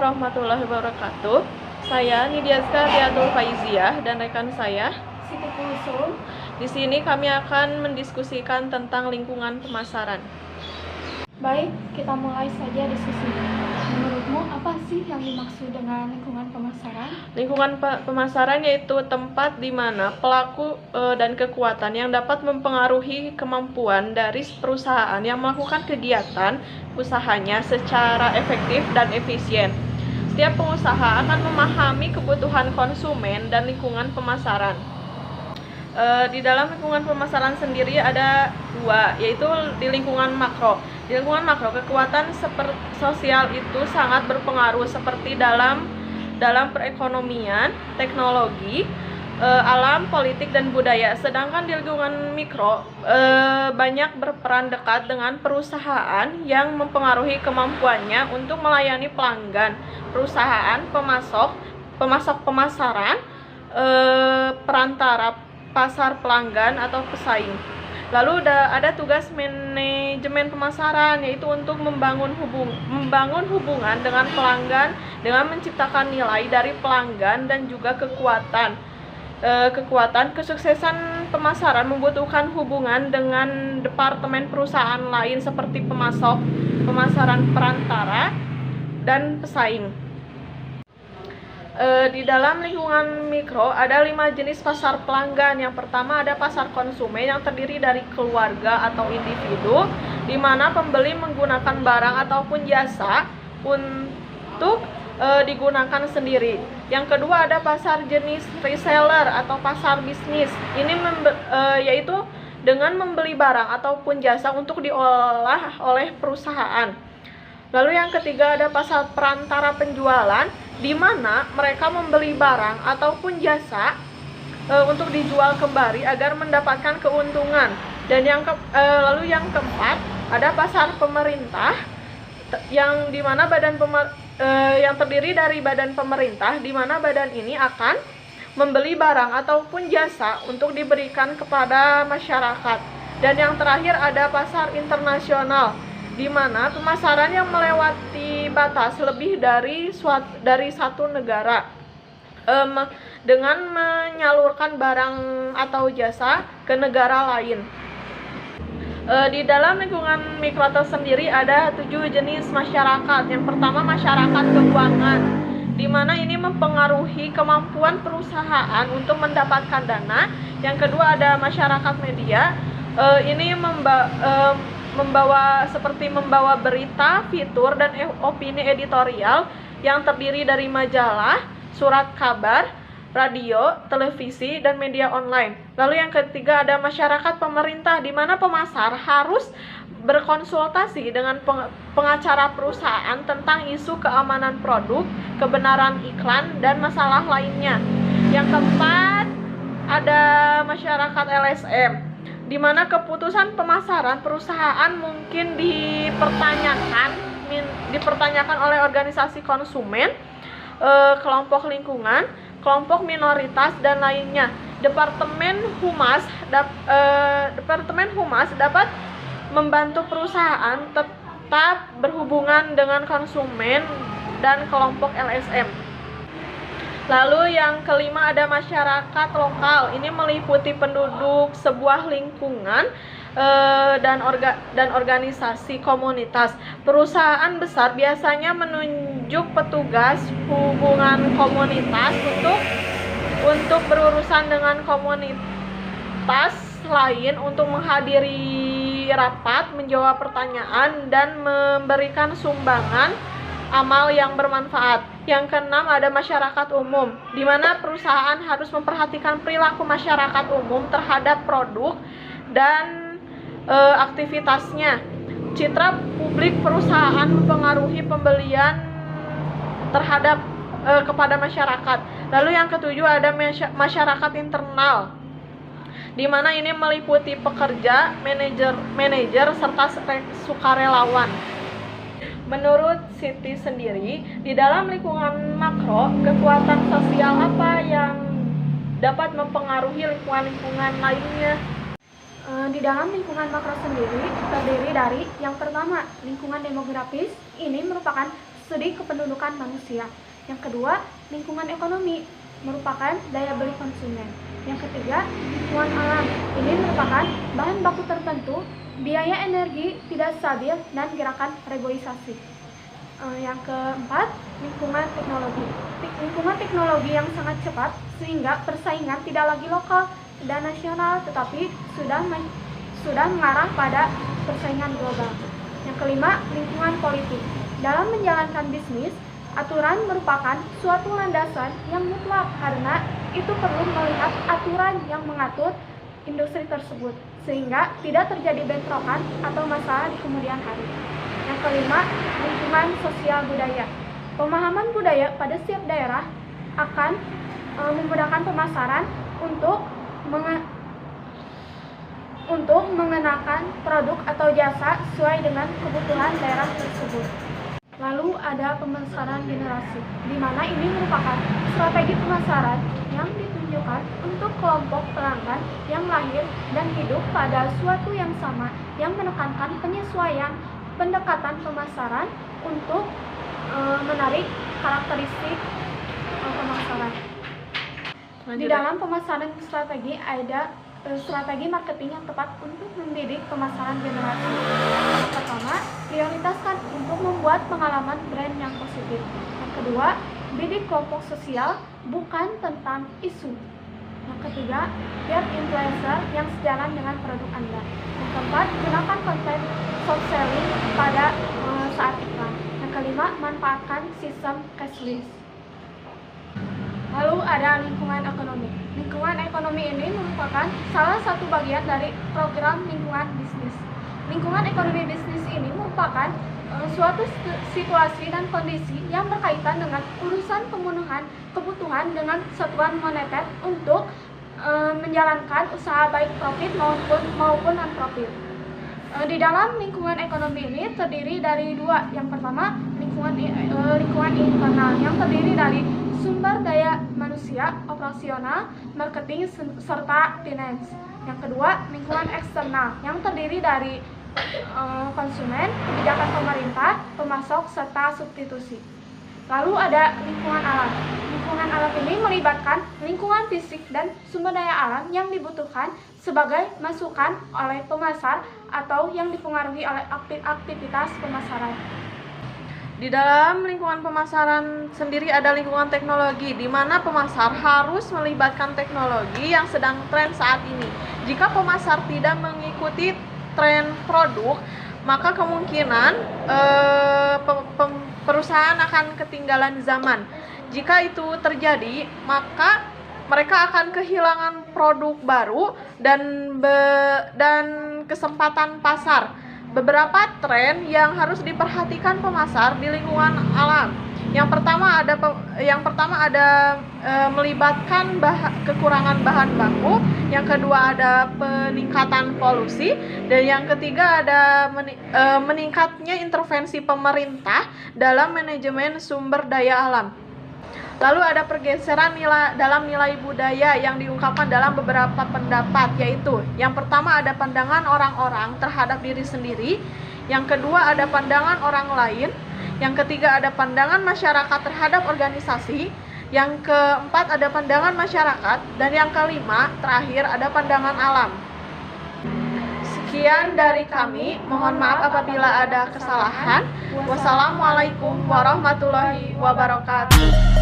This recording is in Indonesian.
warahmatullahi wabarakatuh. Saya Nidiaska Riatul Faiziah dan rekan saya Siti Kulsum. Di sini kami akan mendiskusikan tentang lingkungan pemasaran. Baik, kita mulai saja diskusinya. Menurutmu apa sih yang dimaksud dengan lingkungan pemasaran? Lingkungan pemasaran yaitu tempat di mana pelaku dan kekuatan yang dapat mempengaruhi kemampuan dari perusahaan yang melakukan kegiatan usahanya secara efektif dan efisien. Setiap pengusaha akan memahami kebutuhan konsumen dan lingkungan pemasaran. Di dalam lingkungan pemasaran sendiri ada dua, yaitu di lingkungan makro. Di lingkungan makro, kekuatan sosial itu sangat berpengaruh seperti dalam perekonomian, teknologi, alam, politik, dan budaya. Sedangkan di lingkungan mikro banyak berperan dekat dengan perusahaan yang mempengaruhi kemampuannya untuk melayani pelanggan, perusahaan, pemasok pemasaran, perantara pasar pelanggan atau pesaing. Lalu ada tugas manajemen pemasaran, yaitu untuk membangun hubungan dengan pelanggan dengan menciptakan nilai dari pelanggan dan juga kekuatan kesuksesan pemasaran membutuhkan hubungan dengan departemen perusahaan lain seperti pemasok, pemasaran, perantara, dan pesaing. Di dalam lingkungan mikro ada 5 jenis pasar pelanggan. Yang pertama ada pasar konsumen yang terdiri dari keluarga atau individu, di mana pembeli menggunakan barang ataupun jasa untuk digunakan sendiri. Yang kedua ada pasar jenis reseller atau pasar bisnis. Ini yaitu dengan membeli barang ataupun jasa untuk diolah oleh perusahaan. Lalu yang ketiga ada pasar perantara penjualan, di mana mereka membeli barang ataupun jasa untuk dijual kembali agar mendapatkan keuntungan. Dan lalu yang keempat ada pasar pemerintah, yang dimana yang terdiri dari badan pemerintah, di mana badan ini akan membeli barang ataupun jasa untuk diberikan kepada masyarakat. Dan yang terakhir ada pasar internasional, di mana pemasaran yang melewati batas lebih dari satu negara dengan menyalurkan barang atau jasa ke negara lain. Di dalam lingkungan mikro sendiri ada 7 jenis masyarakat. Yang pertama masyarakat keuangan, di mana ini mempengaruhi kemampuan perusahaan untuk mendapatkan dana. Yang kedua ada masyarakat media, ini membawa berita, fitur, dan opini editorial yang terdiri dari majalah, surat kabar, radio, televisi, dan media online. Lalu yang ketiga ada masyarakat pemerintah, di mana pemasar harus berkonsultasi dengan pengacara perusahaan tentang isu keamanan produk, kebenaran iklan, dan masalah lainnya. Yang keempat ada masyarakat LSM, di mana keputusan pemasaran perusahaan mungkin dipertanyakan oleh organisasi konsumen, kelompok lingkungan, kelompok minoritas, dan lainnya. Departemen Humas dapat membantu perusahaan tetap berhubungan dengan konsumen dan kelompok LSM. Lalu yang kelima ada masyarakat lokal. Ini meliputi penduduk sebuah lingkungan dan organisasi komunitas. Perusahaan besar biasanya menunjuk petugas hubungan komunitas untuk berurusan dengan komunitas lain, untuk menghadiri rapat, menjawab pertanyaan, dan memberikan sumbangan amal yang bermanfaat. Yang keenam ada masyarakat umum, di mana perusahaan harus memperhatikan perilaku masyarakat umum terhadap produk dan aktivitasnya. Citra publik perusahaan mempengaruhi pembelian kepada masyarakat. Lalu yang ketujuh ada masyarakat internal, di mana ini meliputi pekerja, manajer, serta sukarelawan. Menurut Siti sendiri, di dalam lingkungan makro, kekuatan sosial apa yang dapat mempengaruhi lingkungan lainnya? Di dalam lingkungan makro sendiri terdiri dari yang pertama lingkungan demografis. Ini merupakan studi kependudukan manusia. Yang kedua, lingkungan ekonomi merupakan daya beli konsumen. Yang ketiga, lingkungan alam. Ini merupakan bahan baku tertentu, biaya energi tidak stabil, dan gerakan reboisasi. Yang keempat, lingkungan teknologi. Lingkungan teknologi yang sangat cepat sehingga persaingan tidak lagi lokal dan nasional, tetapi sudah mengarah pada persaingan global. Yang kelima, lingkungan politik. Dalam menjalankan bisnis, aturan merupakan suatu landasan yang mutlak karena itu perlu melihat aturan yang mengatur industri tersebut sehingga tidak terjadi bentrokan atau masalah di kemudian hari. Yang kelima, lingkungan sosial budaya. Pemahaman budaya pada setiap daerah akan memudahkan pemasaran untuk mengenakan produk atau jasa sesuai dengan kebutuhan daerah tersebut. Lalu ada pemasaran generasi, di mana ini merupakan strategi pemasaran yang ditunjukkan untuk kelompok pelanggan yang lahir dan hidup pada suatu yang sama, yang menekankan penyesuaian pendekatan pemasaran untuk menarik karakteristik pemasaran. Di dalam pemasaran strategi ada strategi marketing yang tepat untuk mendidik pemasaran generasi. Yang pertama, prioritaskan untuk membuat pengalaman brand yang positif. Yang kedua, bidik kelompok sosial bukan tentang isu. Yang ketiga, get influencer yang sejalan dengan produk Anda. Yang keempat, gunakan konten soft selling pada saat iklan. Yang kelima, manfaatkan sistem cashless. Lalu ada lingkungan ekonomi. Lingkungan ekonomi ini merupakan salah satu bagian dari program lingkungan bisnis. Lingkungan ekonomi bisnis ini merupakan suatu situasi dan kondisi yang berkaitan dengan urusan pemenuhan kebutuhan dengan satuan moneter untuk menjalankan usaha baik profit maupun non-profit. Di dalam lingkungan ekonomi ini terdiri dari dua. Yang pertama, lingkungan internal yang terdiri dari sumber daya manusia, operasional, marketing, serta finance. Yang kedua, lingkungan eksternal yang terdiri dari konsumen, kebijakan pemerintah, pemasok, serta substitusi. Lalu ada lingkungan alam. Lingkungan alam ini melibatkan lingkungan fisik dan sumber daya alam yang dibutuhkan sebagai masukan oleh pemasar atau yang dipengaruhi oleh aktivitas pemasaran. Di dalam lingkungan pemasaran sendiri ada lingkungan teknologi, di mana pemasar harus melibatkan teknologi yang sedang tren saat ini. Jika pemasar tidak mengikuti tren produk, maka kemungkinan perusahaan akan ketinggalan zaman. Jika itu terjadi, maka mereka akan kehilangan produk baru dan kesempatan pasar. Beberapa tren yang harus diperhatikan pemasar di lingkungan alam. Yang pertama ada melibatkan kekurangan bahan baku. Yang kedua ada peningkatan polusi, dan yang ketiga ada meningkatnya intervensi pemerintah dalam manajemen sumber daya alam. Lalu ada pergeseran dalam nilai budaya yang diungkapkan dalam beberapa pendapat, yaitu yang pertama ada pandangan orang-orang terhadap diri sendiri, yang kedua ada pandangan orang lain, yang ketiga ada pandangan masyarakat terhadap organisasi, yang keempat ada pandangan masyarakat, dan yang kelima terakhir ada pandangan alam. Sekian dari kami, mohon maaf apabila ada kesalahan. Wassalamualaikum warahmatullahi wabarakatuh.